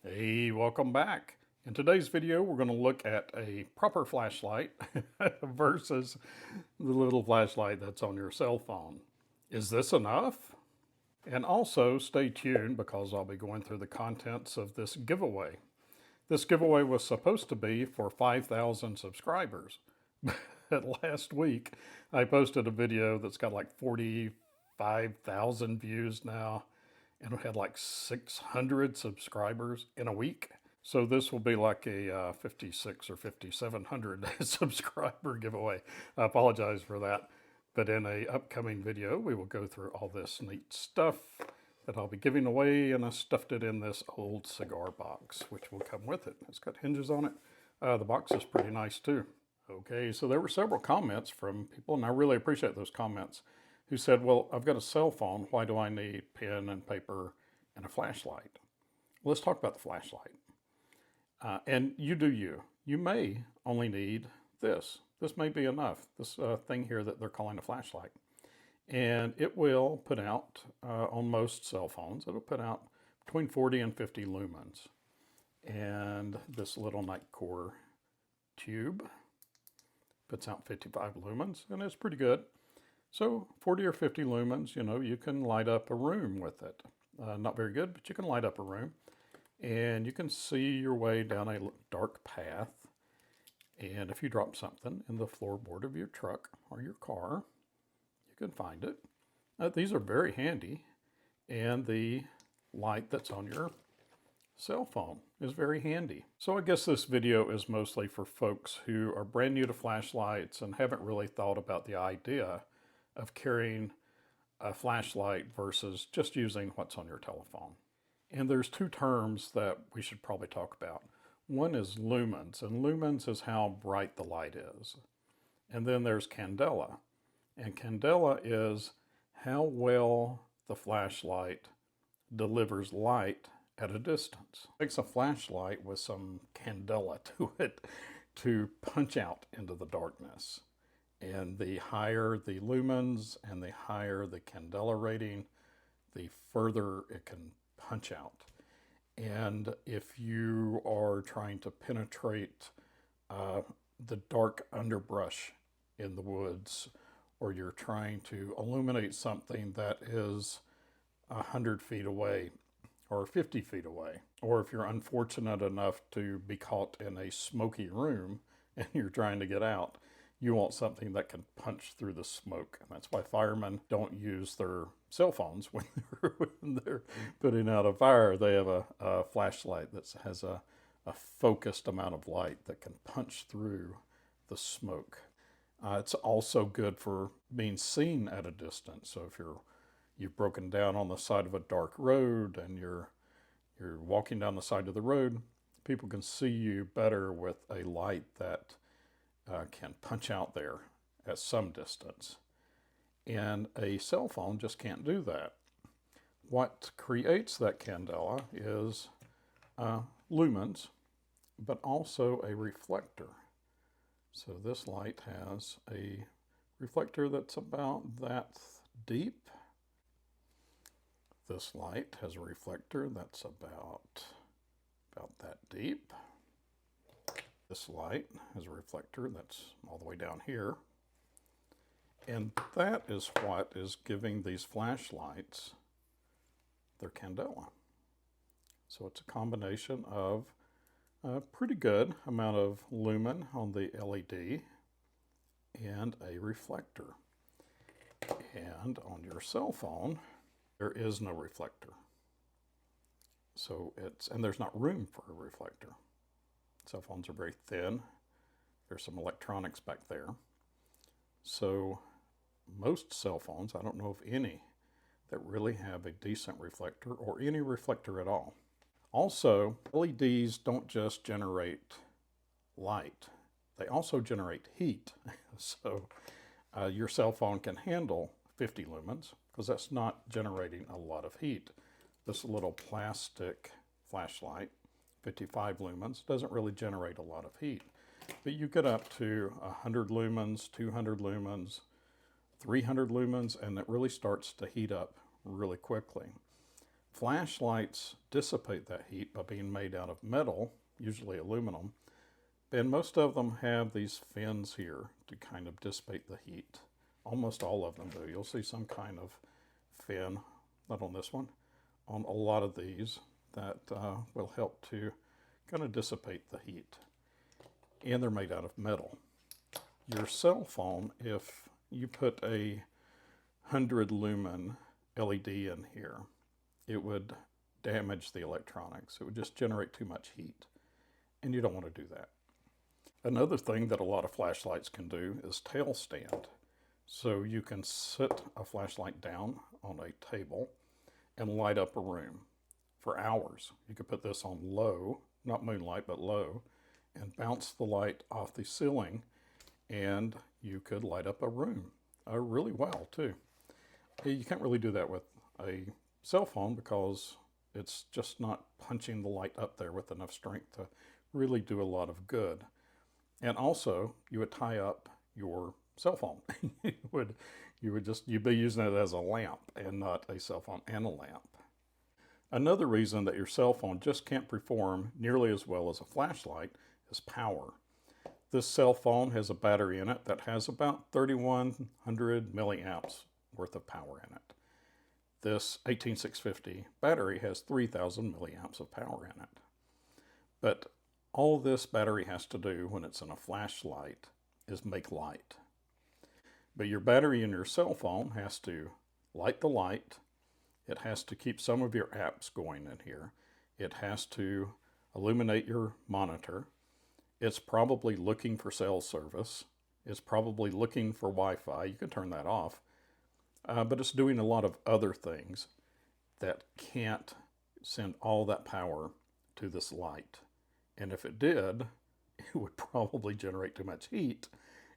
Hey, welcome back. In today's video, we're going to look at a proper flashlight versus the little flashlight that's on your cell phone. Is this enough? And also stay tuned because I'll be going through the contents of this giveaway. This giveaway was supposed to be for 5,000 subscribers. But last week, I posted a video that's got like 45,000 views now, and we had like 600 subscribers in a week. So this will be like a 56 or 5,700 subscriber giveaway. I apologize for that. But in a upcoming video, we will go through all this neat stuff that I'll be giving away, and I stuffed it in this old cigar box, which will come with it. It's got hinges on it. The box is pretty nice too. Okay, so there were several comments from people, and I really appreciate those comments, who said, well, I've got a cell phone. Why do I need pen and paper and a flashlight? Well, let's talk about the flashlight. And you do you. You may only need this. This may be enough, this thing here that they're calling a flashlight. And it will put out, on most cell phones, it'll put out between 40 and 50 lumens. And this little night core tube puts out 55 lumens, and it's pretty good. So 40 or 50 lumens, you can light up a room with it. Not very good, but you can light up a room. And you can see your way down a dark path. And if you drop something in the floorboard of your truck or your car, you can find it. These are very handy. And the light that's on your cell phone is very handy. So I guess this video is mostly for folks who are brand new to flashlights and haven't really thought about the idea of carrying a flashlight versus just using what's on your telephone. And there's two terms that we should probably talk about. One is lumens, and lumens is how bright the light is. And then there's candela. And candela is how well the flashlight delivers light at a distance. It takes a flashlight with some candela to it to punch out into the darkness. And the higher the lumens and the higher the candela rating, the further it can punch out. And if you are trying to penetrate the dark underbrush in the woods, or you're trying to illuminate something that is 100 feet away or 50 feet away, or if you're unfortunate enough to be caught in a smoky room and you're trying to get out, you want something that can punch through the smoke. And that's why firemen don't use their cell phones when they're putting out a fire. They have a flashlight that has a focused amount of light that can punch through the smoke. It's also good for being seen at a distance. So if you've broken down on the side of a dark road and you're walking down the side of the road, people can see you better with a light that can punch out there at some distance. And a cell phone just can't do that. What creates that candela is lumens, but also a reflector. So this light has a reflector that's about that deep. This light has a reflector that's about that deep. This light has a reflector that's all the way down here. And that is what is giving these flashlights their candela. So it's a combination of a pretty good amount of lumen on the LED and a reflector. And on your cell phone, there is no reflector. So and there's not room for a reflector. Cell phones are very thin. There's some electronics back there. So most cell phones, I don't know of any that really have a decent reflector or any reflector at all. Also, LEDs don't just generate light. They also generate heat. So your cell phone can handle 50 lumens because that's not generating a lot of heat. This little plastic flashlight, 55 lumens, doesn't really generate a lot of heat. But you get up to 100 lumens, 200 lumens, 300 lumens, and it really starts to heat up really quickly. Flashlights dissipate that heat by being made out of metal, usually aluminum, and most of them have these fins here to kind of dissipate the heat. Almost all of them do. You'll see some kind of fin, not on this one, on a lot of these that will help to kind of dissipate the heat. And they're made out of metal. Your cell phone, if you put a 100 lumen LED in here, it would damage the electronics. It would just generate too much heat, and you don't want to do that. Another thing that a lot of flashlights can do is tail stand. So you can sit a flashlight down on a table and light up a room for hours. You could put this on low, not moonlight, but low, and bounce the light off the ceiling, and you could light up a room really well too. You can't really do that with a cell phone because it's just not punching the light up there with enough strength to really do a lot of good. And also, you would tie up your cell phone. You'd be using it as a lamp and not a cell phone and a lamp. Another reason that your cell phone just can't perform nearly as well as a flashlight is power. This cell phone has a battery in it that has about 3,100 milliamps worth of power in it. This 18650 battery has 3,000 milliamps of power in it. But all this battery has to do when it's in a flashlight is make light. But your battery in your cell phone has to light the light. It has to keep some of your apps going in here. It has to illuminate your monitor. It's probably looking for cell service. It's probably looking for Wi-Fi. You can turn that off. But it's doing a lot of other things that can't send all that power to this light. And if it did, it would probably generate too much heat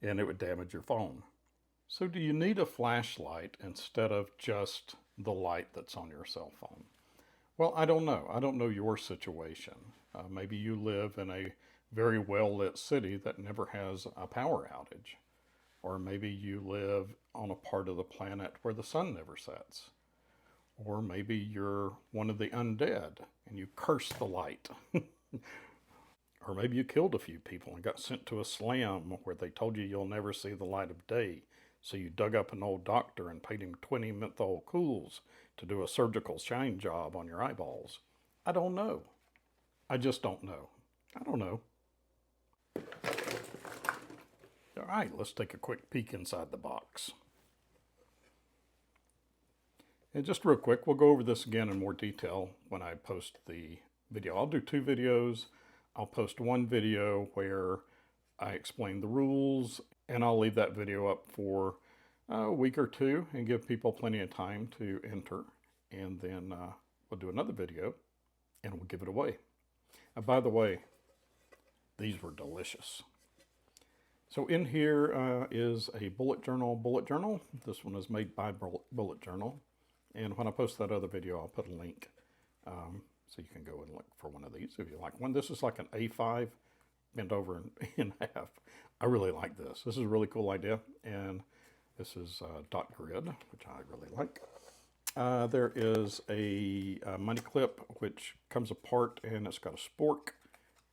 and it would damage your phone. So do you need a flashlight instead of just the light that's on your cell phone? Well, I don't know. I don't know your situation. Maybe you live in a very well-lit city that never has a power outage. Or maybe you live on a part of the planet where the sun never sets. Or maybe you're one of the undead and you curse the light. Or maybe you killed a few people and got sent to a slam where they told you you'll never see the light of day. So you dug up an old doctor and paid him 20 menthol cools to do a surgical shine job on your eyeballs. I don't know. I just don't know. I don't know. All right, let's take a quick peek inside the box. And just real quick, we'll go over this again in more detail when I post the video. I'll do 2 videos. I'll post one video where I explain the rules, and I'll leave that video up for a week or 2 and give people plenty of time to enter. And then we'll do another video and we'll give it away. By the way, these were delicious. So in here is a bullet journal. This one is made by Bullet Journal. And when I post that other video, I'll put a link so you can go and look for one of these if you like one. This is like an A5 bent over in half. I really like this. This is a really cool idea. And this is dot grid, which I really like. There is a money clip which comes apart, and it's got a spork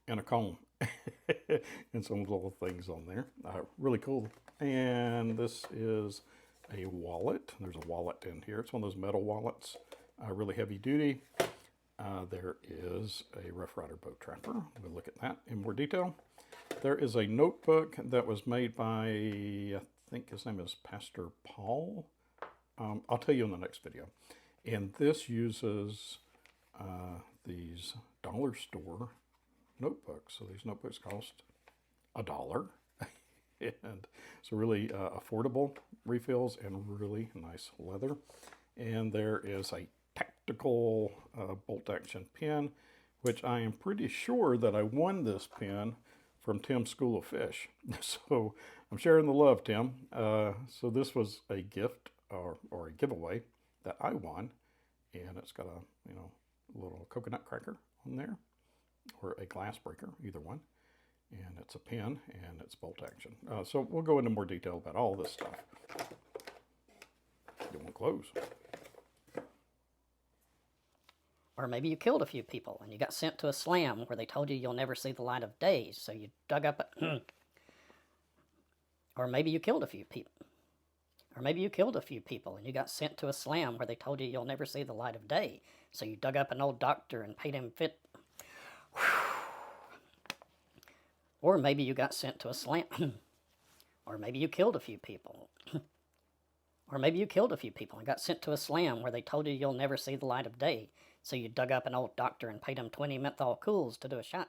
and a comb and some little things on there. Really cool. And this is a wallet. There's a wallet in here. It's one of those metal wallets, really heavy duty. There is a Rough Rider boat trapper. We'll look at that in more detail. There is a notebook that was made by, I think his name is Pastor Paul. I'll tell you in the next video. And this uses these dollar store notebooks. So these notebooks cost $1. And so really affordable refills and really nice leather. And there is a tactical bolt action pen, which I am pretty sure that I won this pen from Tim's School of Fish. So I'm sharing the love, Tim. So this was a gift or a giveaway that I won, and it's got a little coconut cracker on there, or a glass breaker, either one. And it's a pen, and it's bolt action. So we'll go into more detail about all this stuff. It won't close. Or maybe you killed a few people and you got sent to a slam where they told you you'll never see the light of day, so you dug up a... Or maybe you killed a few people. Or maybe you killed a few people and you got sent to a slam where they told you you'll never see the light of day, so you dug up an old doctor and paid him fit... Or maybe you got sent to a slam... Or maybe you killed a few people. Or maybe you killed a few people and got sent to a slam where they told you you'll never see the light of day, so you dug up an old doctor and paid him 20 menthol cools to do a shot.